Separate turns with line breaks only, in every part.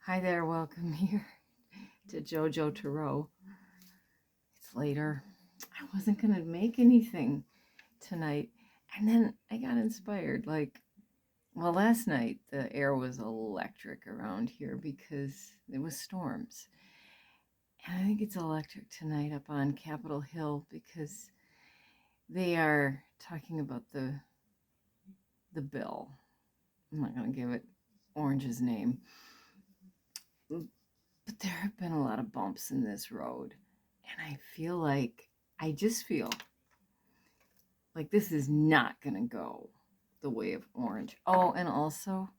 Hi there, welcome here to Jojo Tarot. It's later. I wasn't going to make anything tonight. And then I got inspired. Last night the air was electric around here because there was storms. And I think it's electric tonight up on Capitol Hill because they are talking about the bill. I'm not going to give it Orange's name. But there have been a lot of bumps in this road. And I just feel like this is not going to go the way of Orange. Oh, and also,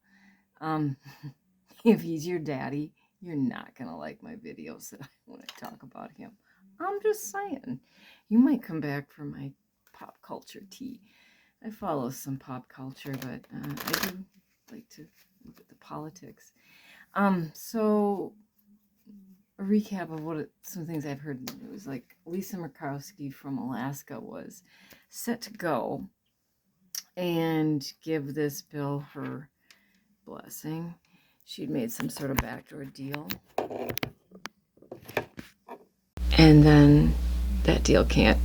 if he's your daddy, you're not going to like my videos that I want to talk about him. I'm just saying. You might come back for my pop culture tea. I follow some pop culture, but I do like to look at the politics. So a recap of some things I've heard in the news. Like Lisa Murkowski from Alaska was set to go and give this bill her blessing. She'd made some sort of backdoor deal. And then that deal can't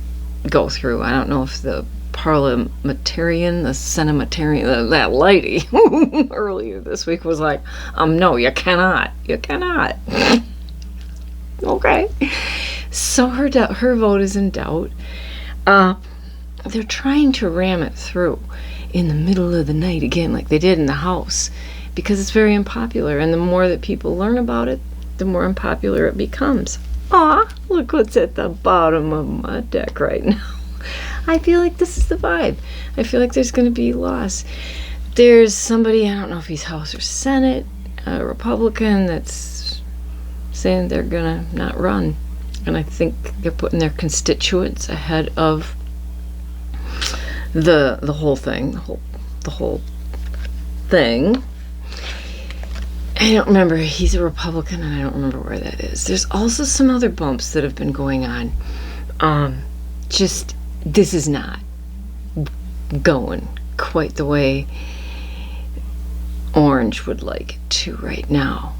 go through. I don't know if the parliamentarian, the senatorian, that lady earlier this week was like, no, you cannot. You cannot. Okay. So her vote is in doubt. They're trying to ram it through in the middle of the night again, like they did in the House, because it's very unpopular. And the more that people learn about it, the more unpopular it becomes. Aw, look what's at the bottom of my deck right now. I feel like this is the vibe. I feel like there's going to be loss. There's somebody, I don't know if he's House or Senate, a Republican, that's saying they're going to not run. And I think they're putting their constituents ahead of the whole thing, the whole thing. I don't remember. He's a Republican, and I don't remember where that is. There's also some other bumps that have been going on. This is not going quite the way Orange would like it to right now.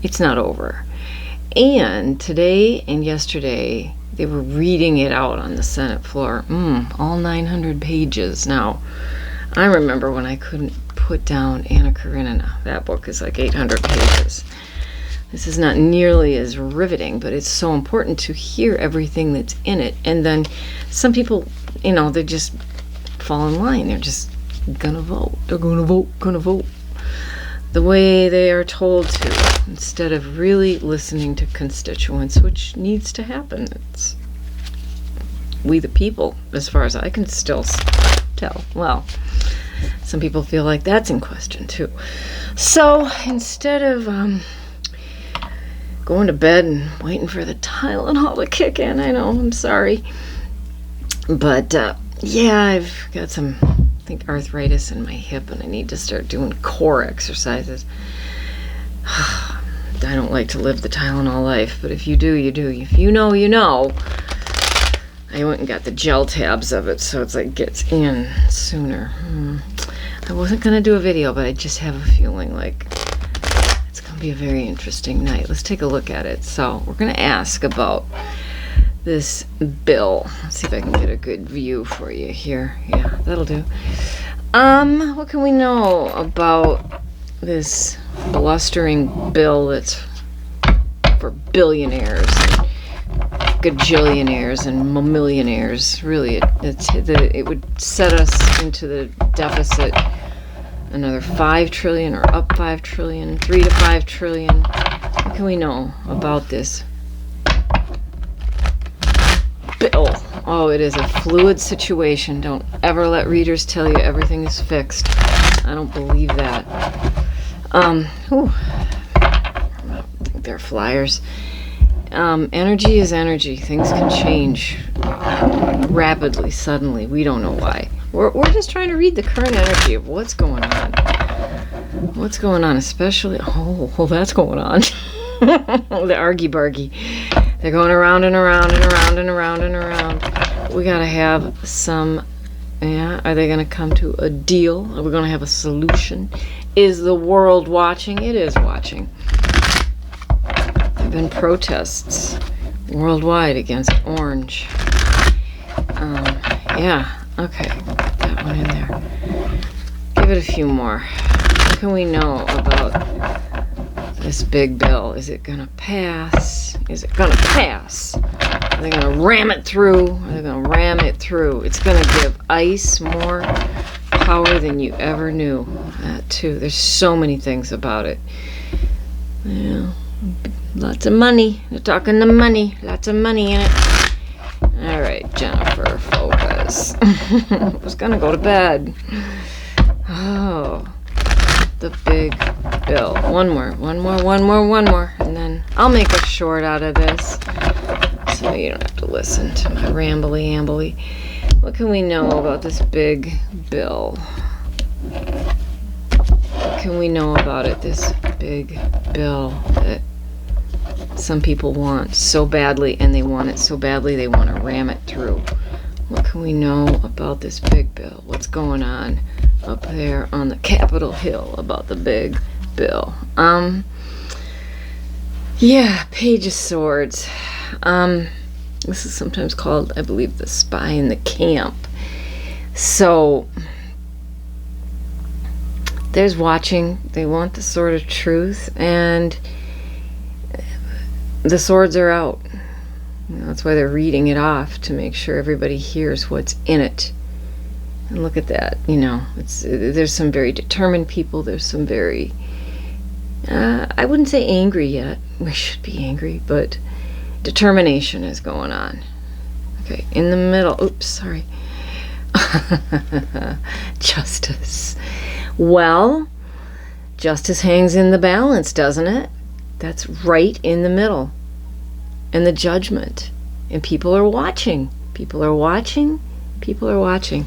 It's not over. And today and yesterday, they were reading it out on the Senate floor. All 900 pages. Now, I remember when I couldn't put down Anna Karenina. That book is like 800 pages. This is not nearly as riveting, but it's so important to hear everything that's in it. And then some people, they just fall in line. They're just gonna vote. They're gonna vote the way they are told to, instead of really listening to constituents, which needs to happen. It's we the people, as far as I can still tell. Well, some people feel like that's in question too. So instead of going to bed and waiting for the Tylenol to kick in, I know, I'm sorry, but I've got some, I think, arthritis in my hip, and I need to start doing core exercises. I don't like to live the Tylenol life, but if you do, you do. If you know, you know. I went and got the gel tabs of it, so it's like gets in sooner. I wasn't going to do a video, but I just have a feeling like it's going to be a very interesting night. Let's take a look at it. So we're going to ask about this bill. Let's see if I can get a good view for you here. Yeah, that'll do. What can we know about this blustering bill that's for billionaires and gajillionaires and millionaires? Really, it would set us into the deficit another 5 trillion or up 5 trillion, 3 to 5 trillion. What can we know about this bill? Oh, it is a fluid situation. Don't ever let readers tell you everything is fixed. I don't believe that. I think they're flyers. Energy is energy. Things can change rapidly, suddenly. We don't know why. We're just trying to read the current energy of what's going on. What's going on, especially... Oh, that's going on. The argy-bargy. They're going around and around and around and around and around. We gotta have some... Yeah, are they gonna come to a deal? Are we gonna have a solution? Is the world watching? It is watching. been protests worldwide against orange. Yeah, okay, put that one in there. Give it a few more. What can we know about this big bill? Is it gonna pass? Is it gonna pass? Are they gonna ram it through? Are they gonna ram it through? It's gonna give ICE more power than you ever knew. That too. There's so many things about it. Yeah, lots of money. They're talking the money. Lots of money in it. All right, Jennifer, focus. I was gonna go to bed. Oh, the big bill. One more, and then I'll make a short out of this, so you don't have to listen to my rambly-ambly. What can we know about this big bill? What can we know about it, this big bill that some people want so badly, and they want it so badly they want to ram it through? What can we know about this big bill? What's going on up there on the Capitol Hill about the big bill? Yeah, Page of Swords. This is sometimes called, I believe, the spy in the camp. So there's watching. They want the sword of truth, and the swords are out. That's why they're reading it off, to make sure everybody hears what's in it. And look at that, there's some very determined people. There's some very, I wouldn't say angry yet. We should be angry, but determination is going on. Okay, in the middle, oops, sorry. Justice. Well, justice hangs in the balance, doesn't it? That's right in the middle. And the judgment. And people are watching. People are watching. People are watching.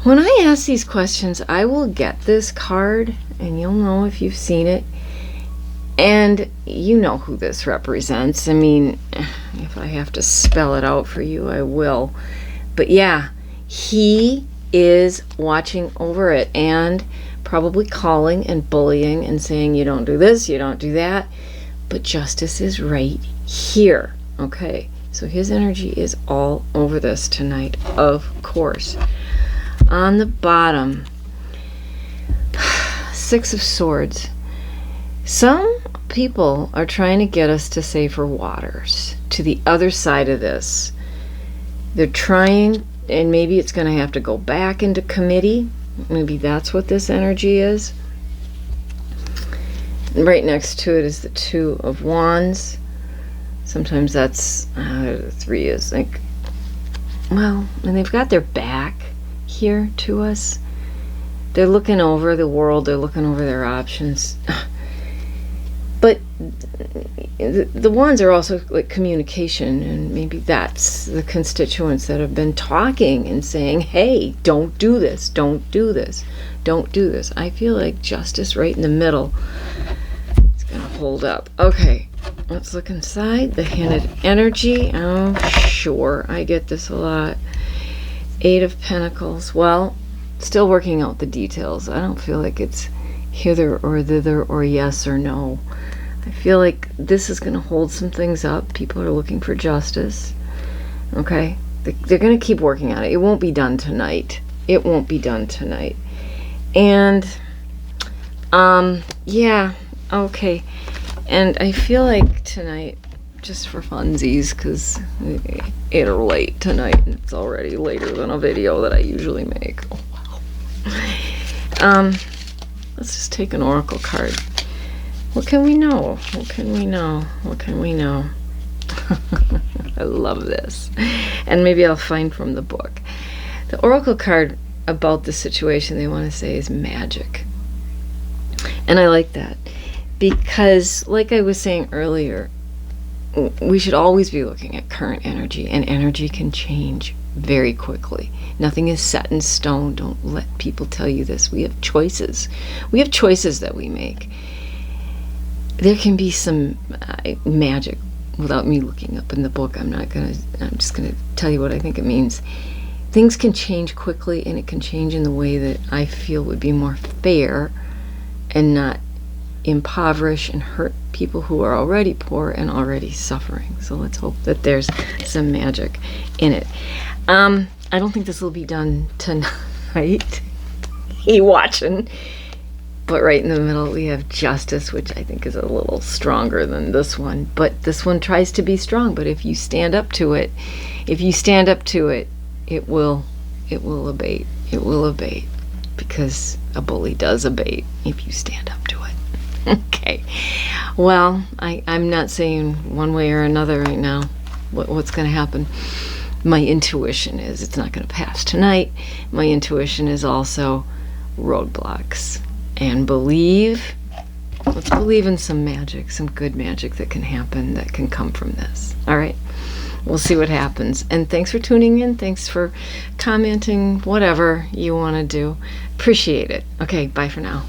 When I ask these questions, I will get this card, and you'll know if you've seen it. And you know who this represents. I mean, if I have to spell it out for you, I will. But yeah, he is watching over it and probably calling and bullying and saying, you don't do this, you don't do that. But justice is right here. Okay, so his energy is all over this tonight, of course. On the bottom, Six of Swords. Some people are trying to get us to safer waters, to the other side of this. They're trying, and maybe it's going to have to go back into committee. Maybe that's what this energy is. And right next to it is the Two of Wands. Sometimes that's, three is like, well, and they've got their back here to us. They're looking over the world. They're looking over their options. But the wands are also like communication, and maybe that's the constituents that have been talking and saying, hey, don't do this, don't do this, don't do this. I feel like justice right in the middle is going to hold up. Okay, let's look inside the hinted energy. Oh, sure, I get this a lot. Eight of Pentacles. Well, still working out the details. I don't feel like it's hither or thither or yes or no. I feel like this is going to hold some things up. People are looking for justice. Okay? They're going to keep working on it. It won't be done tonight. It won't be done tonight. And, yeah, okay. And I feel like tonight, just for funsies, because it's late tonight, and it's already later than a video that I usually make. Oh, wow. Let's just take an oracle card. What can we know? What can we know? What can we know? I love this. And maybe I'll find from the book. The oracle card about the situation they want to say is magic. And I like that. Because, like I was saying earlier, we should always be looking at current energy. And energy can change very quickly. Nothing is set in stone. Don't let people tell you this. We have choices. We have choices that we make. There can be some magic without me looking up in the book. I'm just gonna tell you what I think it means. Things can change quickly, and it can change in the way that I feel would be more fair and not impoverish and hurt people who are already poor and already suffering. So let's hope that there's some magic in it. I don't think this will be done tonight. He watching. But right in the middle we have justice, which I think is a little stronger than this one. But this one tries to be strong. But if you stand up to it, it will abate. It will abate. Because a bully does abate if you stand up to it. Okay. Well, I'm not saying one way or another right now what's going to happen. My intuition is it's not going to pass tonight. My intuition is also roadblocks. And let's believe in some magic, some good magic that can happen, that can come from this. All right? We'll see what happens. And thanks for tuning in. Thanks for commenting, whatever you want to do. Appreciate it. Okay, bye for now.